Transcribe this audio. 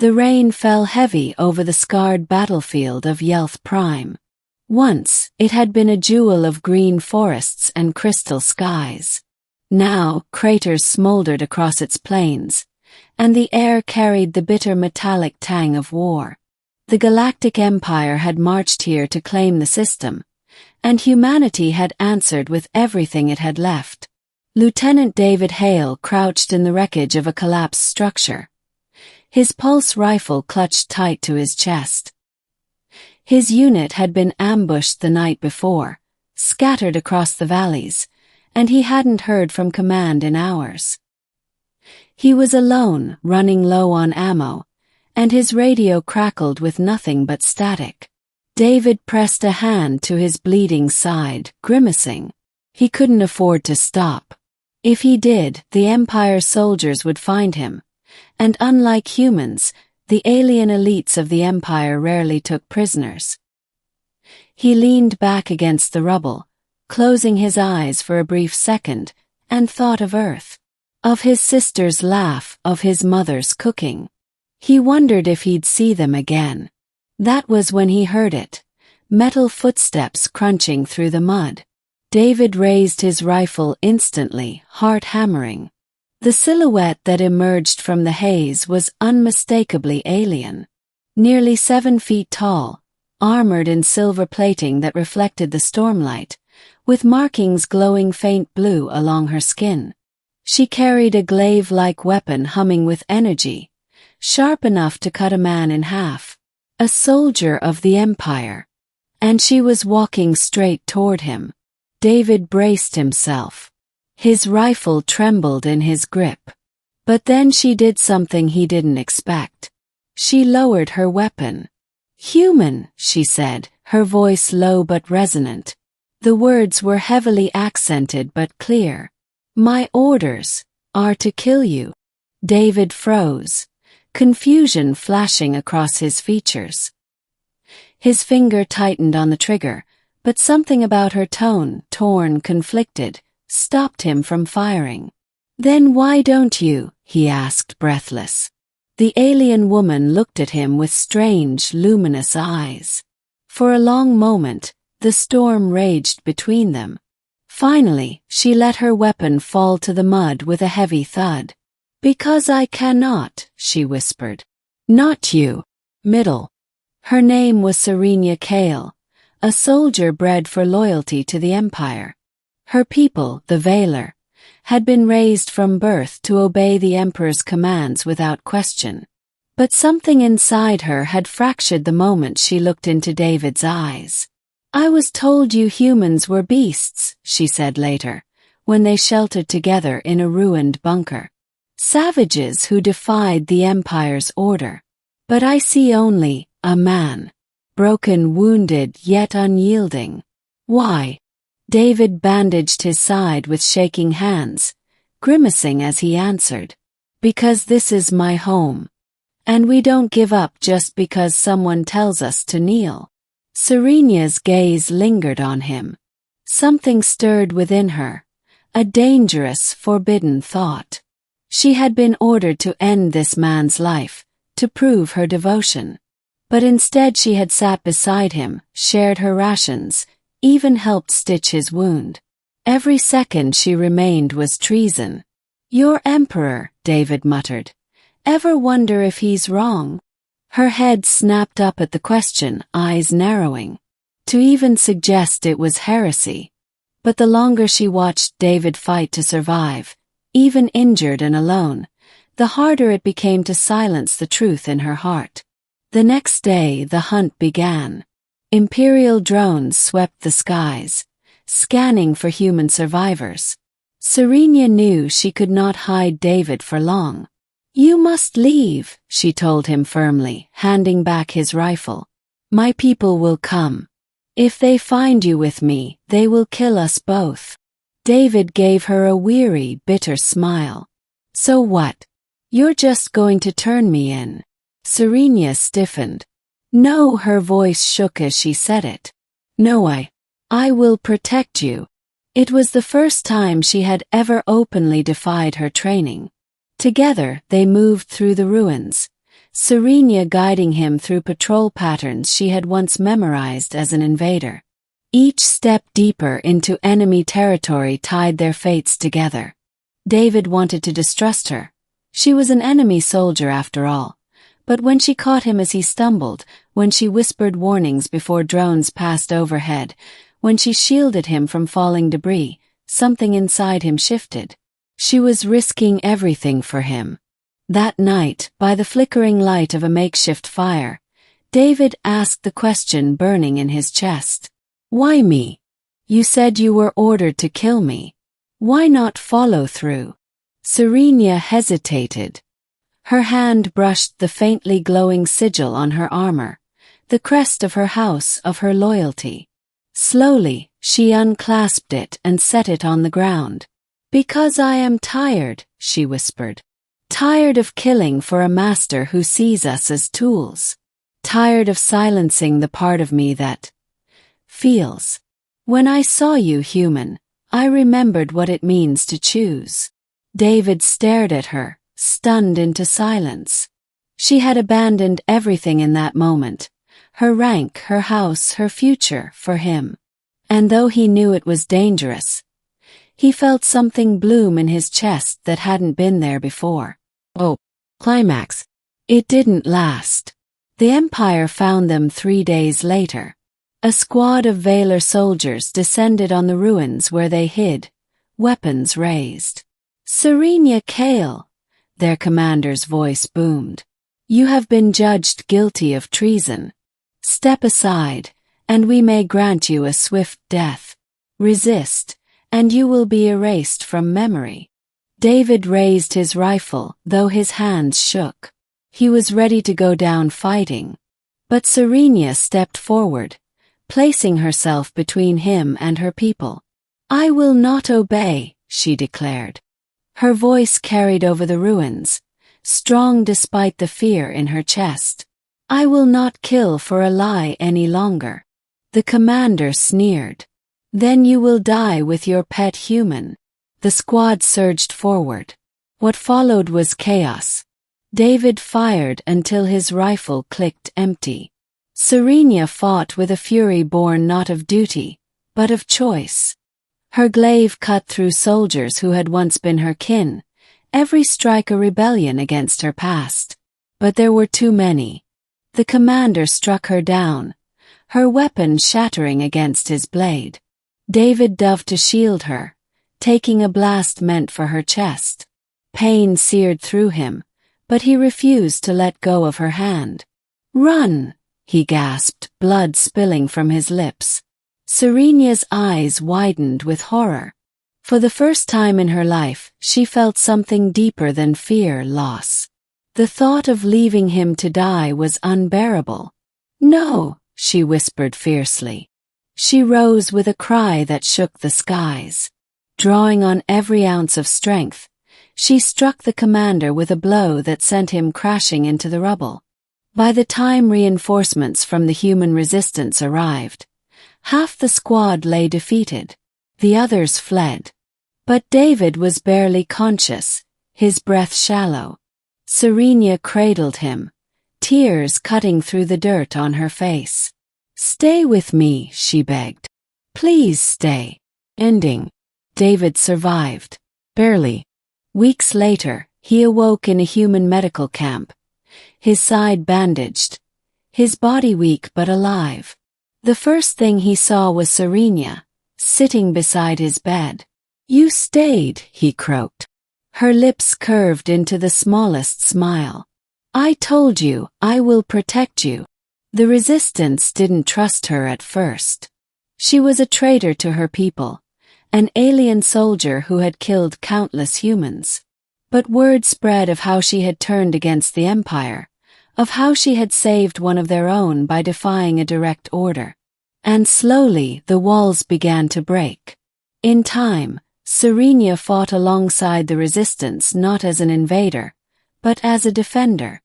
The rain fell heavy over the scarred battlefield of Yelth Prime. Once, it had been a jewel of green forests and crystal skies. Now, craters smoldered across its plains, and the air carried the bitter metallic tang of war. The Galactic Empire had marched here to claim the system, and humanity had answered with everything it had left. Lieutenant David Hale crouched in the wreckage of a collapsed structure, his pulse rifle clutched tight to his chest. His unit had been ambushed the night before, scattered across the valleys, and he hadn't heard from command in hours. He was alone, running low on ammo, and his radio crackled with nothing but static. David pressed a hand to his bleeding side, grimacing. He couldn't afford to stop. If he did, the Empire's soldiers would find him, and unlike humans, the alien elites of the Empire rarely took prisoners. He leaned back against the rubble, closing his eyes for a brief second, and thought of Earth, of his sister's laugh, of his mother's cooking. He wondered if he'd see them again. That was when he heard it, metal footsteps crunching through the mud. David raised his rifle instantly, heart hammering. The silhouette that emerged from the haze was unmistakably alien. Nearly 7 feet tall, armored in silver plating that reflected the stormlight, with markings glowing faint blue along her skin. She carried a glaive-like weapon humming with energy, sharp enough to cut a man in half. A soldier of the Empire. And she was walking straight toward him. David braced himself. His rifle trembled in his grip. But then she did something he didn't expect. She lowered her weapon. "Human," she said, her voice low but resonant. The words were heavily accented but clear. "My orders are to kill you." David froze, confusion flashing across his features. His finger tightened on the trigger, but something about her tone, torn, conflicted, stopped him from firing. "Then why don't you?" he asked, breathless. The alien woman looked at him with strange, luminous eyes. For a long moment, the storm raged between them. Finally, she let her weapon fall to the mud with a heavy thud. "Because I cannot," she whispered. "Not you." Middle. Her name was Serenia Kale, a soldier bred for loyalty to the Empire. Her people, the Valor, had been raised from birth to obey the Emperor's commands without question. But something inside her had fractured the moment she looked into David's eyes. "I was told you humans were beasts," she said later, when they sheltered together in a ruined bunker. "Savages who defied the Empire's order. But I see only a man. Broken, wounded, yet unyielding." "Why?" David bandaged his side with shaking hands, grimacing as he answered. "Because this is my home. And we don't give up just because someone tells us to kneel." Serenia's gaze lingered on him. Something stirred within her, a dangerous, forbidden thought. She had been ordered to end this man's life, to prove her devotion. But instead she had sat beside him, shared her rations, even helped stitch his wound. Every second she remained was treason. "Your emperor," David muttered. "Ever wonder if he's wrong?" Her head snapped up at the question, eyes narrowing. To even suggest it was heresy. But the longer she watched David fight to survive, even injured and alone, the harder it became to silence the truth in her heart. The next day the hunt began. Imperial drones swept the skies, scanning for human survivors. Serenia knew she could not hide David for long. "You must leave," she told him firmly, handing back his rifle. "My people will come. If they find you with me, they will kill us both." David gave her a weary, bitter smile. "So what? You're just going to turn me in?" Serenia stiffened. "No," her voice shook as she said it. "No, I will protect you." It was the first time she had ever openly defied her training. Together, they moved through the ruins, Serenia guiding him through patrol patterns she had once memorized as an invader. Each step deeper into enemy territory tied their fates together. David wanted to distrust her. She was an enemy soldier after all. But when she caught him as he stumbled, when she whispered warnings before drones passed overhead, when she shielded him from falling debris, something inside him shifted. She was risking everything for him. That night, by the flickering light of a makeshift fire, David asked the question burning in his chest. Why me? You said you were ordered to kill me. Why not follow through? Serenia hesitated. Her hand brushed the faintly glowing sigil on her armor, the crest of her house of her loyalty. Slowly, she unclasped it and set it on the ground. Because I am tired, she whispered. Tired of killing for a master who sees us as tools. Tired of silencing the part of me that feels. When I saw you human, I remembered what it means to choose. David stared at her, stunned into silence. She had abandoned everything in that moment. Her rank, her house, her future, for him. And though he knew it was dangerous, he felt something bloom in his chest that hadn't been there before. Oh, climax. It didn't last. The Empire found them 3 days later. A squad of Valor soldiers descended on the ruins where they hid, weapons raised. Serenia Kale, their commander's voice boomed. You have been judged guilty of treason. Step aside, and we may grant you a swift death. Resist, and you will be erased from memory. David raised his rifle, though his hands shook. He was ready to go down fighting. But Serenia stepped forward, placing herself between him and her people. I will not obey, she declared. Her voice carried over the ruins, strong despite the fear in her chest. I will not kill for a lie any longer. The commander sneered. Then you will die with your pet human. The squad surged forward. What followed was chaos. David fired until his rifle clicked empty. Serenia fought with a fury born not of duty, but of choice. Her glaive cut through soldiers who had once been her kin, every strike a rebellion against her past. But there were too many. The commander struck her down, her weapon shattering against his blade. David dove to shield her, taking a blast meant for her chest. Pain seared through him, but he refused to let go of her hand. Run! He gasped, blood spilling from his lips. Serenia's eyes widened with horror. For the first time in her life, she felt something deeper than fear, loss. The thought of leaving him to die was unbearable. No, she whispered fiercely. She rose with a cry that shook the skies. Drawing on every ounce of strength, she struck the commander with a blow that sent him crashing into the rubble. By the time reinforcements from the human resistance arrived, half the squad lay defeated. The others fled. But David was barely conscious, his breath shallow. Serenia cradled him, tears cutting through the dirt on her face. Stay with me, she begged. Please stay. Ending. David survived. Barely. Weeks later, he awoke in a human medical camp, his side bandaged, his body weak but alive. The first thing he saw was Serenia, sitting beside his bed. You stayed, he croaked. Her lips curved into the smallest smile. I told you, I will protect you. The resistance didn't trust her at first. She was a traitor to her people, an alien soldier who had killed countless humans. But word spread of how she had turned against the Empire, of how she had saved one of their own by defying a direct order. And slowly the walls began to break. In time, Serenia fought alongside the resistance not as an invader, but as a defender.